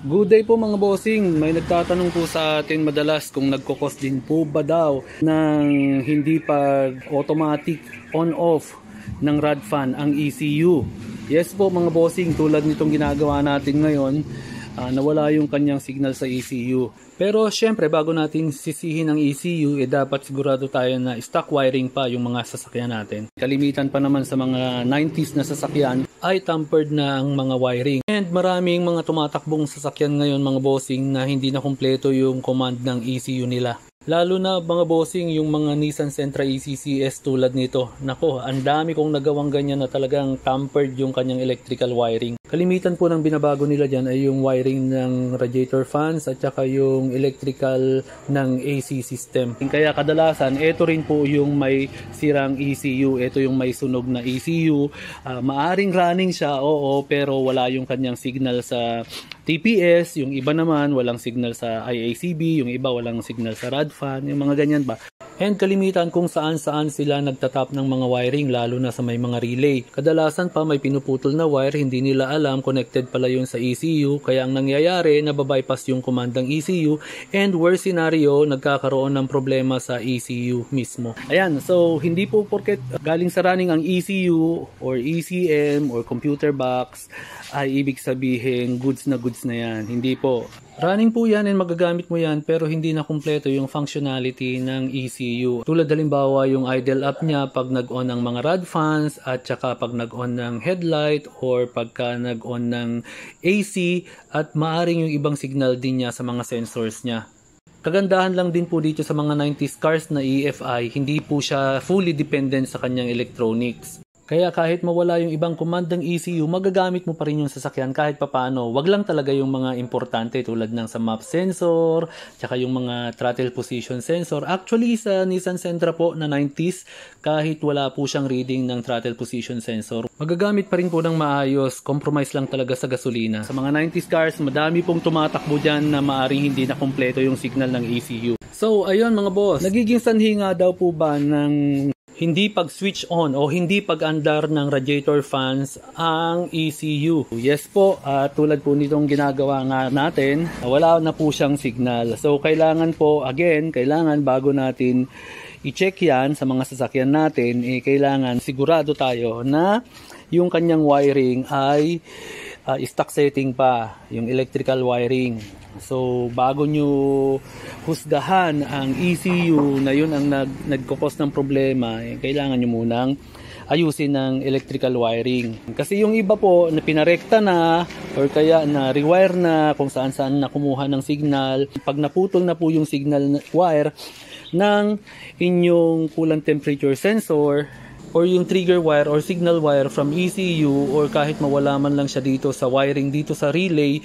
Good day po mga bossing. May nagtatanong po sa atin madalas kung nagkokos din po ba daw ng hindi pag automatic on-off ng rod fan ang ECU. Yes po mga bossing, tulad nitong ginagawa natin ngayon, nawala yung kanyang signal sa ECU. Pero syempre bago natin sisihin ang ECU, dapat sigurado tayo na stock wiring pa yung mga sasakyan natin. Kalimitan pa naman sa mga 90s na sasakyan ay tampered na ang mga wiring. And maraming mga tumatakbong sasakyan ngayon mga bossing na hindi na kumpleto yung command ng ECU nila. Lalo na mga bossing yung mga Nissan Sentra ECCS tulad nito. Nako, ang dami kong nagawang ganyan na talagang tampered yung kanyang electrical wiring. Kalimitan po ng binabago nila dyan ay yung wiring ng radiator fans at saka yung electrical ng AC system. Kaya kadalasan, ito rin po yung may sirang ECU. Ito yung may sunog na ECU. Maaring running siya, oo, pero wala yung kanyang signal sa TPS. Yung iba naman, walang signal sa IACB. Yung iba, walang signal sa rod fan. Yung mga ganyan ba. And kalimitan kung saan-saan sila nagtatap ng mga wiring, lalo na sa may mga relay. Kadalasan pa may pinuputol na wire, hindi nila alam, connected pala yun sa ECU, kaya ang nangyayari, nababypass yung command ng ECU, and worst scenario, nagkakaroon ng problema sa ECU mismo. Ayan, so hindi po porket galing sa running ang ECU, or ECM, or computer box, ay ibig sabihin goods na yan. Hindi po. Running po yan and magagamit mo yan pero hindi na kumpleto yung functionality ng ECU. Tulad halimbawa yung idle up niya pag nag-on ng mga rod fans at saka pag nag-on ng headlight or pagka nag-on ng AC at maaring yung ibang signal din niya sa mga sensors niya. Kagandahan lang din po dito sa mga 90s cars na EFI, hindi po siya fully dependent sa kanyang electronics. Kaya kahit mawala yung ibang command ng ECU, magagamit mo pa rin yung sasakyan kahit papano. Wag lang talaga yung mga importante tulad ng sa map sensor, tsaka yung mga throttle position sensor. Actually sa Nissan Sentra po na 90s, kahit wala po siyang reading ng throttle position sensor, magagamit pa rin po ng maayos. Compromise lang talaga sa gasolina. Sa mga 90s cars, madami pong tumatakbo dyan na maaring hindi na kumpleto yung signal ng ECU. So ayun mga boss, nagiging sanhi nga daw po ba ng hindi pag-switch on o hindi pag-andar ng radiator fans ang ECU? Yes po, tulad po nitong ginagawa nga natin, wala na po siyang signal. So kailangan po, again, kailangan bago natin i-check yan sa mga sasakyan natin, kailangan sigurado tayo na yung kanyang wiring ay stock setting pa, yung electrical wiring. So bago nyo husgahan ang ECU na yun ang nagkukos ng problema, kailangan nyo munang ayusin ng electrical wiring. Kasi yung iba po na pinarekta na or kaya na rewire na kung saan saan na kumuha ng signal, pag naputol na po yung signal wire ng inyong coolant temperature sensor or yung trigger wire or signal wire from ECU or kahit mawala man lang siya dito sa wiring dito sa relay,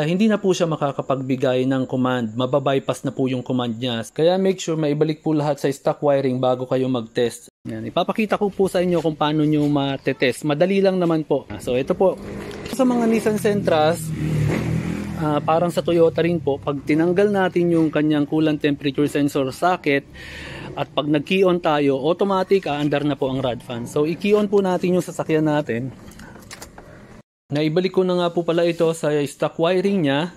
hindi na po siya makakapagbigay ng command. Mababypass na po yung command niya. Kaya make sure maibalik po lahat sa stock wiring bago kayo mag-test. Yan. Ipapakita ko po sa inyo kung paano nyo matetest. Madali lang naman po. So ito po. Sa mga Nissan Sentras, parang sa Toyota rin po, pag tinanggal natin yung kanyang coolant temperature sensor socket, at pag nag-key on tayo, automatic aandar na po ang rod fan. So i-key on po natin yung sasakyan natin. Naibalik ko na nga po pala ito sa stock wiring niya.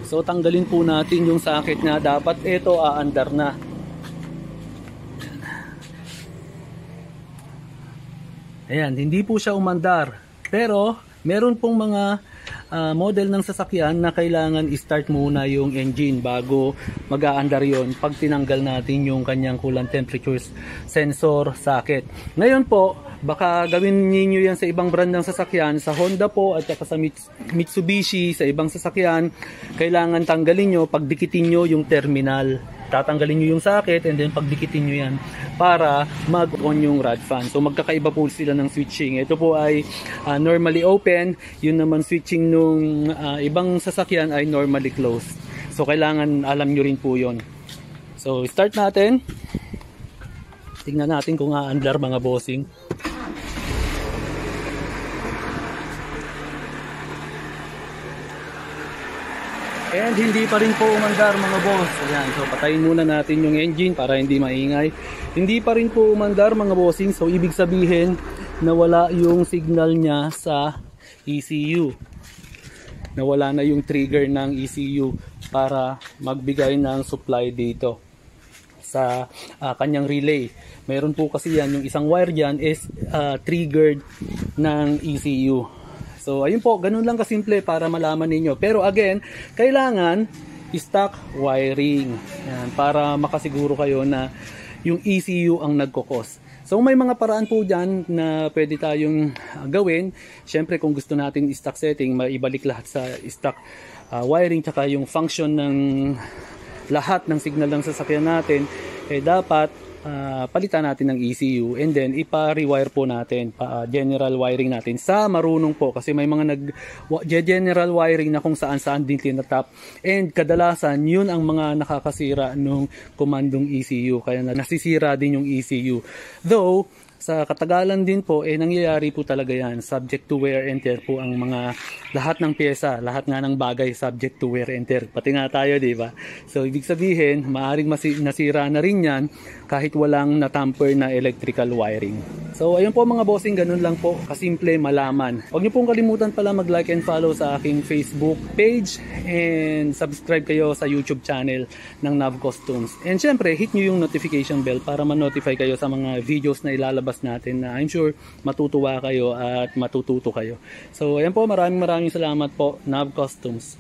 So tanggalin po natin yung socket niya. Dapat ito aandar na. Ayan, hindi po siya umandar. Pero meron pong mga model ng sasakyan na kailangan i-start muna yung engine bago mag-aandar yon pag tinanggal natin yung kanyang coolant temperature sensor socket. Ngayon po, baka gawin niyo yan sa ibang brand ng sasakyan, sa Honda po at saka sa Mitsubishi, sa ibang sasakyan, kailangan tanggalin nyo, pagdikitin nyo yung terminal. Tatanggalin nyo yung socket and then pagdikitin nyo yan para mag-on yung rod fan. So magkakaiba po sila ng switching. Ito po ay normally open, yun naman switching nung ibang sasakyan ay normally closed. So kailangan alam nyo rin po yun. So start natin. Tingnan natin kung aandar mga bossing. And hindi pa rin po umandar mga boss. Ayan, so patayin muna natin yung engine para hindi maingay. Hindi pa rin po umandar mga bossing. So ibig sabihin na wala yung signal niya sa ECU. nawala na yung trigger ng ECU para magbigay ng supply dito sa kanyang relay. Meron po kasi yan, yung isang wire dyan is triggered ng ECU. So ayun po, ganun lang kasimple para malaman ninyo. Pero again, kailangan stock wiring. Yan, para makasiguro kayo na yung ECU ang nagkokos. So may mga paraan po dyan na pwede tayong gawin. Siyempre kung gusto natin stock setting, maibalik lahat sa stock wiring tsaka yung function ng lahat ng signal ng sasakyan natin, dapat palitan natin ng ECU and then ipa-rewire po natin, general wiring natin sa marunong po, kasi may mga general wiring na kung saan din tinatap, and kadalasan yun ang mga nakakasira nung komandong ECU, kaya nasisira din yung ECU. Though sa katagalan din po, nangyayari po talaga yan. Subject to wear and tear po ang mga lahat ng pyesa, lahat nga ng bagay subject to wear and tear. Pati nga tayo, di ba? So, ibig sabihin, maaring nasira na rin yan kahit walang natamper na electrical wiring. So, ayun po mga bossing, ganun lang po. Kasimple malaman. Huwag niyo pong kalimutan pala mag-like and follow sa aking Facebook page and subscribe kayo sa YouTube channel ng Nav Customs. And syempre, hit nyo yung notification bell para ma-notify kayo sa mga videos na ilalabas natin na I'm sure matutuwa kayo at matututo kayo. So ayan po, maraming salamat po, Nav Customs.